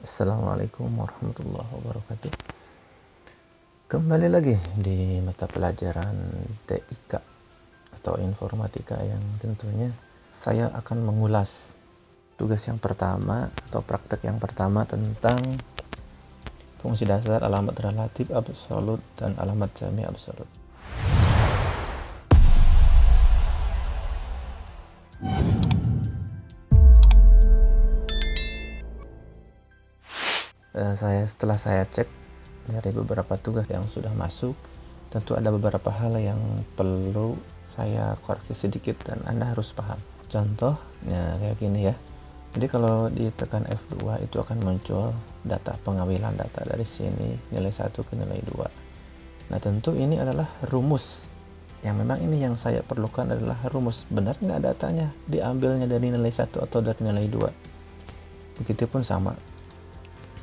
Assalamualaikum warahmatullahi wabarakatuh. Kembali lagi di mata pelajaran TIK atau informatika yang tentunya saya akan mengulas tugas yang pertama atau praktek yang pertama tentang fungsi dasar, alamat relatif absolut, dan alamat semi absolut. Setelah saya cek dari beberapa tugas yang sudah masuk, tentu ada beberapa hal yang perlu saya koreksi sedikit dan Anda harus paham. Contohnya kayak gini ya. Jadi kalau ditekan F2 itu akan muncul data pengambilan data dari sini, nilai 1 ke nilai 2. Nah tentu ini adalah rumus. Yang memang ini yang saya perlukan adalah rumus. Benar nggak datanya diambilnya dari nilai 1 atau dari nilai 2? Begitupun sama.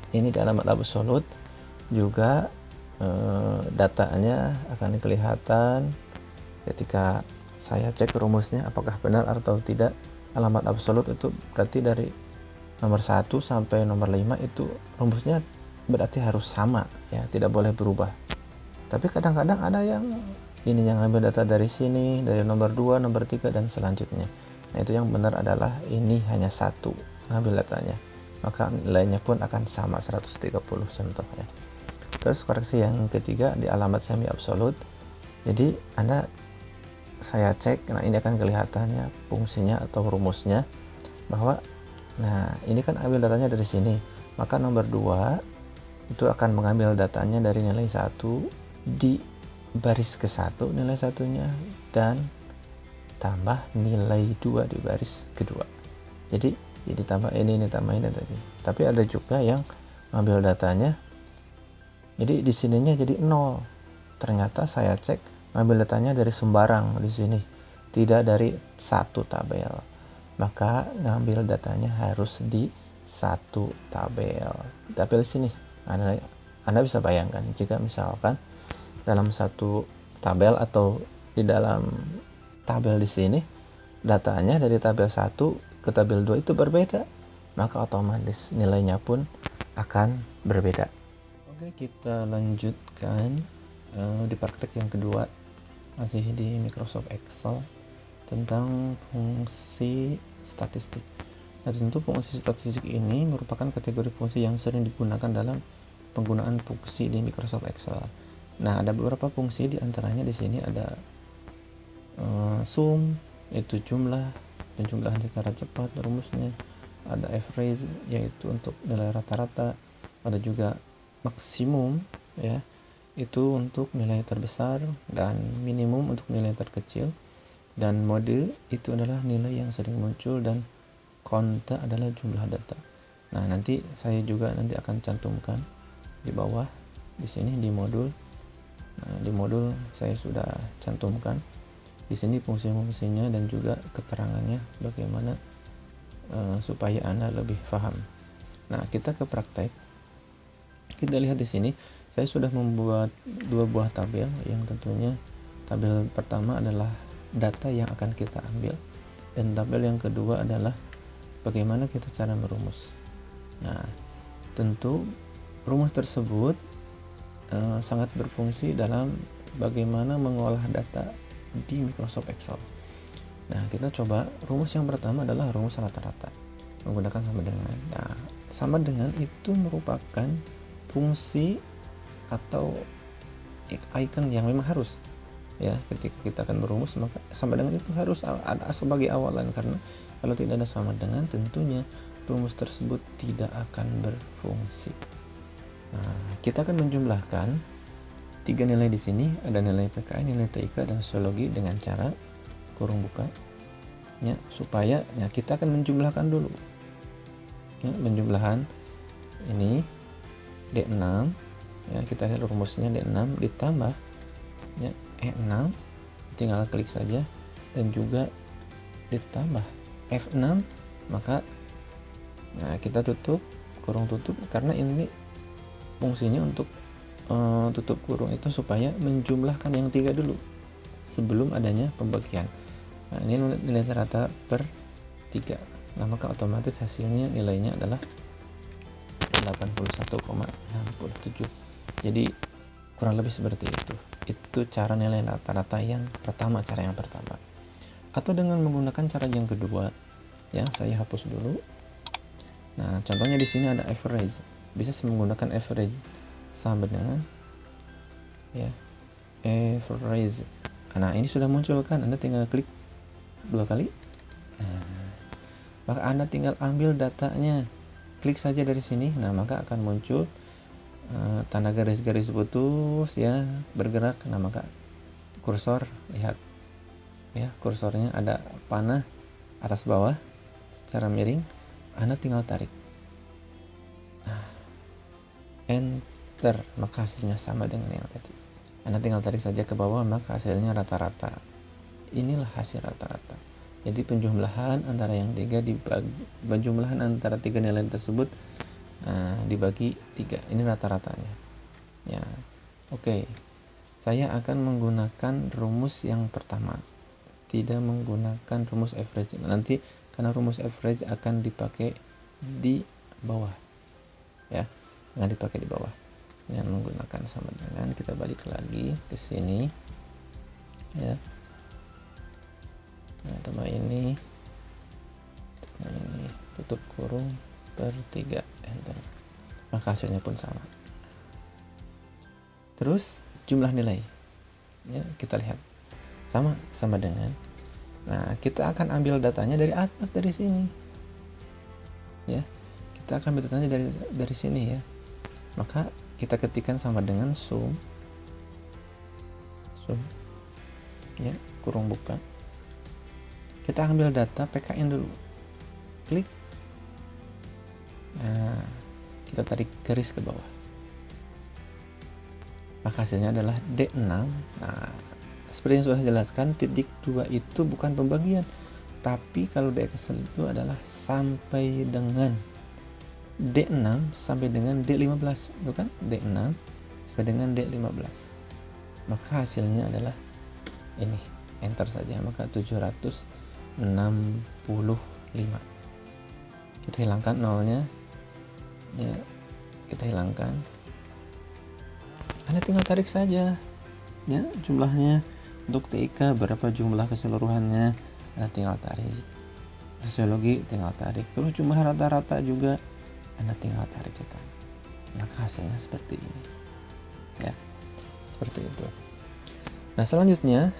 Ini di alamat absolut juga datanya akan kelihatan ketika saya cek rumusnya apakah benar atau tidak. Alamat absolut itu berarti dari nomor 1 sampai nomor 5 itu rumusnya berarti harus sama ya, tidak boleh berubah. Tapi kadang-kadang ada yang ini yang ambil data dari sini, dari nomor 2, nomor 3 dan selanjutnya. Nah itu yang benar adalah ini hanya satu ngambil datanya, maka nilainya pun akan sama 130 contohnya. Terus koreksi yang ketiga di alamat semi absolut. Jadi saya cek, nah ini akan kelihatannya fungsinya atau rumusnya bahwa nah ini kan ambil datanya dari sini, maka nomor 2 itu akan mengambil datanya dari nilai 1 di baris ke-1 nilai satunya dan tambah nilai 2 di baris kedua. Jadi tambah ini tambah ini tadi. Tapi ada juga yang ambil datanya jadi di sininya jadi 0. Ternyata saya cek ambil datanya dari sembarang di sini, tidak dari satu tabel. Maka ngambil datanya harus di satu tabel. Tabel sini. Anda bisa bayangkan jika misalkan dalam satu tabel atau di dalam tabel di sini datanya dari tabel 1 ke tabel 2 itu berbeda, maka otomatis nilainya pun akan berbeda. Oke, kita lanjutkan di praktek yang kedua, masih di Microsoft Excel, tentang fungsi statistik. Nah, tentu fungsi statistik ini merupakan kategori fungsi yang sering digunakan dalam penggunaan fungsi di Microsoft Excel. Nah, ada beberapa fungsi, di antaranya di sini ada sum, yaitu jumlah, penjumlahan secara cepat rumusnya. Ada average, yaitu untuk nilai rata-rata. Ada juga maksimum, ya, itu untuk nilai terbesar, dan minimum untuk nilai terkecil. Dan mode itu adalah nilai yang sering muncul, dan konta adalah jumlah data. Nah, nanti saya juga akan cantumkan di bawah di sini di modul. Nah, di modul saya sudah cantumkan di sini fungsi-fungsinya dan juga keterangannya bagaimana supaya Anda lebih paham. Nah, kita ke praktek. Kita lihat di sini saya sudah membuat 2 buah tabel, yang tentunya tabel pertama adalah data yang akan kita ambil, dan tabel yang kedua adalah bagaimana kita cara merumus. Nah, tentu rumus tersebut sangat berfungsi dalam bagaimana mengolah data di Microsoft Excel. Nah, kita coba rumus yang pertama adalah rumus rata-rata menggunakan sama dengan. Nah, sama dengan itu merupakan fungsi atau icon yang memang harus ya ketika kita akan merumus, maka sama dengan itu harus ada sebagai awalan, karena kalau tidak ada sama dengan tentunya rumus tersebut tidak akan berfungsi. Nah, kita akan menjumlahkan 3 nilai di sini, ada nilai PKI, nilai TIK, dan sosiologi dengan cara kurung buka ya, supaya ya kita akan menjumlahkan dulu ya, penjumlahan ini D6 ya, kita lihat rumusnya D6 ditambah ya, E6, tinggal klik saja, dan juga ditambah F6, maka nah kita tutup kurung tutup, karena ini fungsinya untuk tutup kurung itu supaya menjumlahkan yang 3 dulu sebelum adanya pembagian. Nah, ini nilai rata per 3. Nah, maka otomatis hasilnya nilainya adalah 81,67. Jadi kurang lebih seperti itu cara nilai rata-rata yang pertama, atau dengan menggunakan cara yang kedua ya. Saya hapus dulu. Nah, contohnya di sini ada average, bisa menggunakan average sama dengan ya average. Nah, ini sudah muncul kan, Anda tinggal klik 2 kali. Nah, maka Anda tinggal ambil datanya, klik saja dari sini. Nah, maka akan muncul tanda garis-garis putus ya, bergerak. Nah, maka kursor, lihat ya, kursornya ada panah atas bawah secara miring. Anda tinggal tarik, enter, maka hasilnya sama dengan yang tadi. Anda tinggal tarik saja ke bawah, maka hasilnya rata-rata. Inilah hasil rata-rata. Jadi penjumlahan antara yang tiga penjumlahan antara tiga nilai tersebut dibagi 3. Ini rata-ratanya. Ya, oke. Saya akan menggunakan rumus yang pertama, tidak menggunakan rumus average. Nanti karena rumus average akan dipakai di bawah, ya, nggak dipakai di bawah. Yang menggunakan sama dengan, kita balik lagi ke sini, ya. Nah, tambah ini, tutup kurung per 3, enter. Maka hasilnya pun sama. Terus jumlah nilai, ya, kita lihat sama dengan. Nah, kita akan ambil datanya dari atas, dari sini, ya. Kita akan ambil datanya dari sini ya. Maka kita ketikkan sama dengan sum, ya, kurung buka. Kita ambil data PKN dulu, klik. Nah, kita tarik garis ke bawah, maka hasilnya adalah D6. Nah, seperti yang sudah jelaskan, titik 2 itu bukan pembagian, tapi kalau di Excel itu adalah sampai dengan D6 sampai dengan D15, bukan D6 sampai dengan D15. Maka hasilnya adalah ini, enter saja, maka 765. Kita hilangkan nolnya, ya, kita hilangkan. Anda tinggal tarik saja, ya, jumlahnya. Untuk TIK berapa jumlah keseluruhannya, Anda tinggal tarik. Sosiologi tinggal tarik. Terus jumlah rata-rata juga Anda tinggal tarik kan. Maka hasilnya seperti ini, ya, seperti itu. Nah, selanjutnya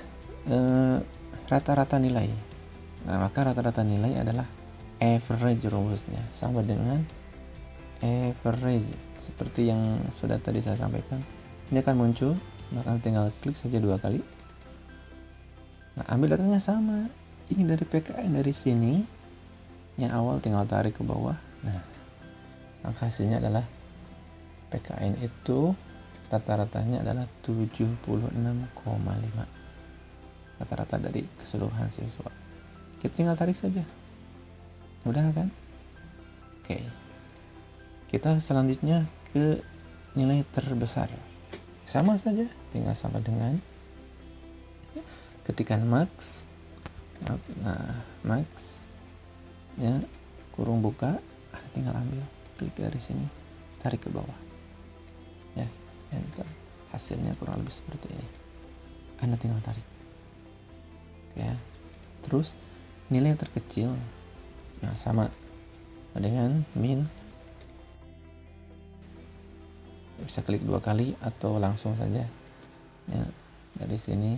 rata-rata nilai. Nah, maka rata-rata nilai adalah average, rumusnya sama dengan average seperti yang sudah tadi saya sampaikan. Ini akan muncul, maka tinggal klik saja 2 kali. Nah, ambil datanya sama. Ini dari PKN dari sini, yang awal tinggal tarik ke bawah. Nah, maka hasilnya adalah PKN itu rata-ratanya adalah 76,5. Rata-rata dari keseluruhan siswa. Kita tinggal tarik saja. Mudah kan? Oke. Kita selanjutnya ke nilai terbesar. Sama saja, tinggal sama dengan ketikan max. Nah, max, ya, kurung buka, tinggal ambil, klik dari sini, tarik ke bawah, ya, enter. Hasilnya kurang lebih seperti ini. Anda tinggal tarik, ya. Terus nilai terkecil, nah, sama dengan min. Bisa klik 2 kali atau langsung saja, ya, dari sini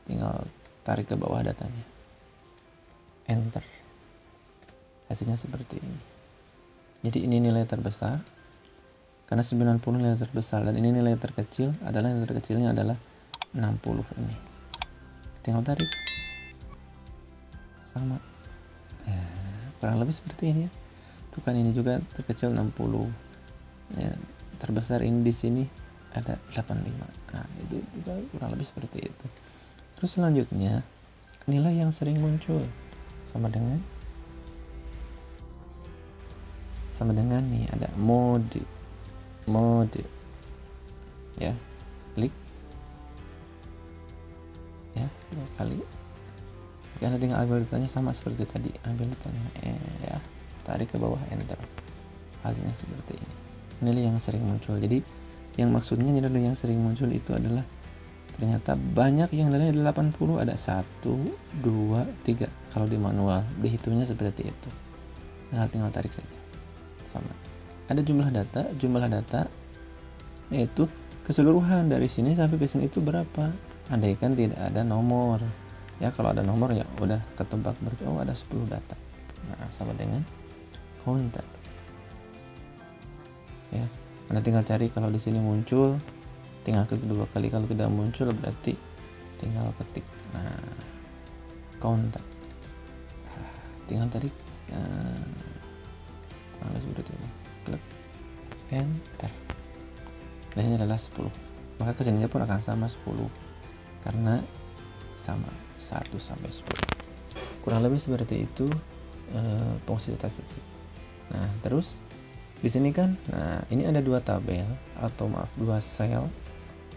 tinggal tarik ke bawah datanya, enter. Hasilnya seperti ini. Jadi ini nilai terbesar karena 90 nilai terbesar, dan ini nilai terkecil adalah, nilai terkecilnya adalah 60 ini. Tinggal tarik, sama, ya, kurang lebih seperti ini ya. Tuh kan, ini juga terkecil 60, ya, terbesar ini di sini ada 85. Nah, itu kurang lebih seperti itu. Terus selanjutnya nilai yang sering muncul sama dengan nih, ada mode, ya, klik, ya, 2 kali. Anda tinggal ambil datanya sama seperti tadi, ambil datanya, ya, tarik ke bawah, enter. halnya seperti ini. Nilai yang sering muncul. Jadi yang maksudnya nilai yang sering muncul itu adalah ternyata banyak yang nilainya 80, ada 1, 2, 3. Kalau di manual dihitungnya seperti itu. Nah, tinggal tarik saja. Sama. Ada jumlah data yaitu keseluruhan dari sini sampai ke sini itu berapa. Andaikan tidak ada nomor. Ya, kalau ada nomor ya udah ketebak berarti ada 10 data. Nah, sama dengan counter. Ya, Anda tinggal cari kalau di sini muncul, tinggal klik 2 kali. Kalau tidak muncul berarti tinggal ketik. Nah, counter. Tinggal tarik. Seperti ini. Klik enter. Nilainya adalah 10. Maka kesininya pun akan sama 10 karena sama 1 sampai 10. Kurang lebih seperti itu fungsi statistik. Nah, terus di sini kan, nah ini ada 2 tabel atau maaf 2 sel.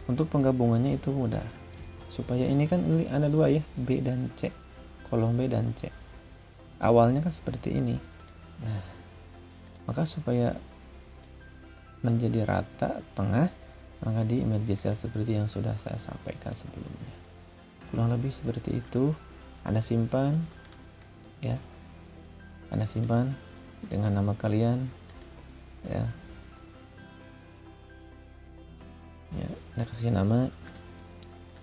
Untuk penggabungannya itu mudah. Supaya ini kan ini ada 2 ya, B dan C. Kolom B dan C. Awalnya kan seperti ini. Nah, maka supaya menjadi rata tengah, maka di emerge cell seperti yang sudah saya sampaikan sebelumnya. Kurang lebih seperti itu. Anda simpan ya. Anda simpan dengan nama kalian ya. Ya, Anda kasih nama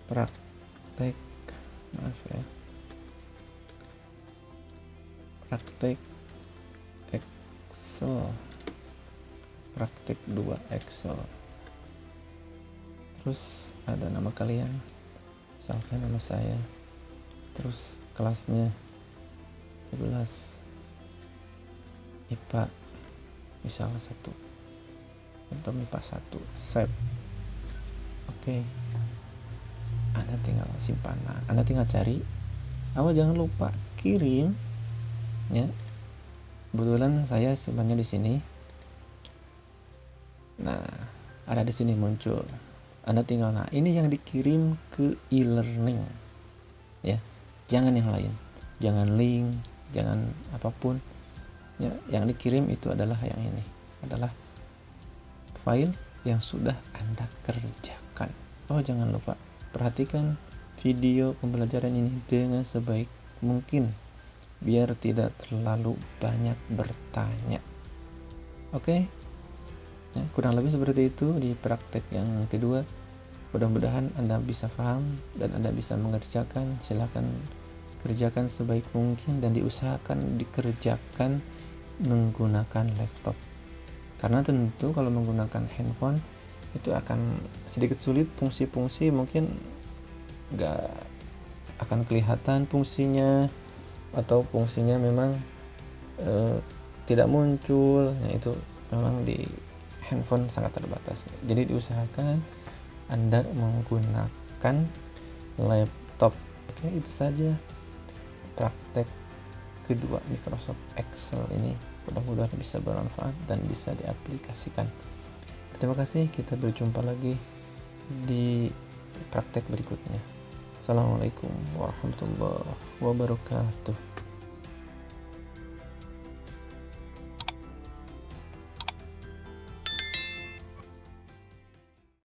praktek, maaf ya. Praktek Excel. Praktek 2 Excel. Terus ada nama kalian, misalkan nama saya, terus kelasnya 11 IPA misalnya 1 atau IPA 1, save. Oke. Anda tinggal simpan. Nah, Anda tinggal cari. Jangan lupa kirim ya. Kebetulan saya simpannya di sini. Nah, ada di sini muncul. Anda tinggal, nah ini yang dikirim ke e-learning ya, jangan yang lain, jangan link, jangan apapun ya. Yang dikirim itu adalah yang ini, adalah file yang sudah Anda kerjakan. Jangan lupa perhatikan video pembelajaran ini dengan sebaik mungkin biar tidak terlalu banyak bertanya. Oke? Ya, kurang lebih seperti itu di praktek yang kedua. Mudah-mudahan Anda bisa paham dan Anda bisa mengerjakan. Silakan kerjakan sebaik mungkin dan diusahakan dikerjakan menggunakan laptop. Karena tentu kalau menggunakan handphone itu akan sedikit sulit, fungsi-fungsi mungkin nggak akan kelihatan fungsinya, atau fungsinya memang tidak muncul. Nah, itu memang di handphone sangat terbatas. Jadi diusahakan Anda menggunakan laptop. Oke, itu saja praktek kedua Microsoft Excel ini. Mudah-mudahan bisa bermanfaat dan bisa diaplikasikan. Terima kasih, kita berjumpa lagi di praktek berikutnya. Assalamualaikum warahmatullahi wabarakatuh.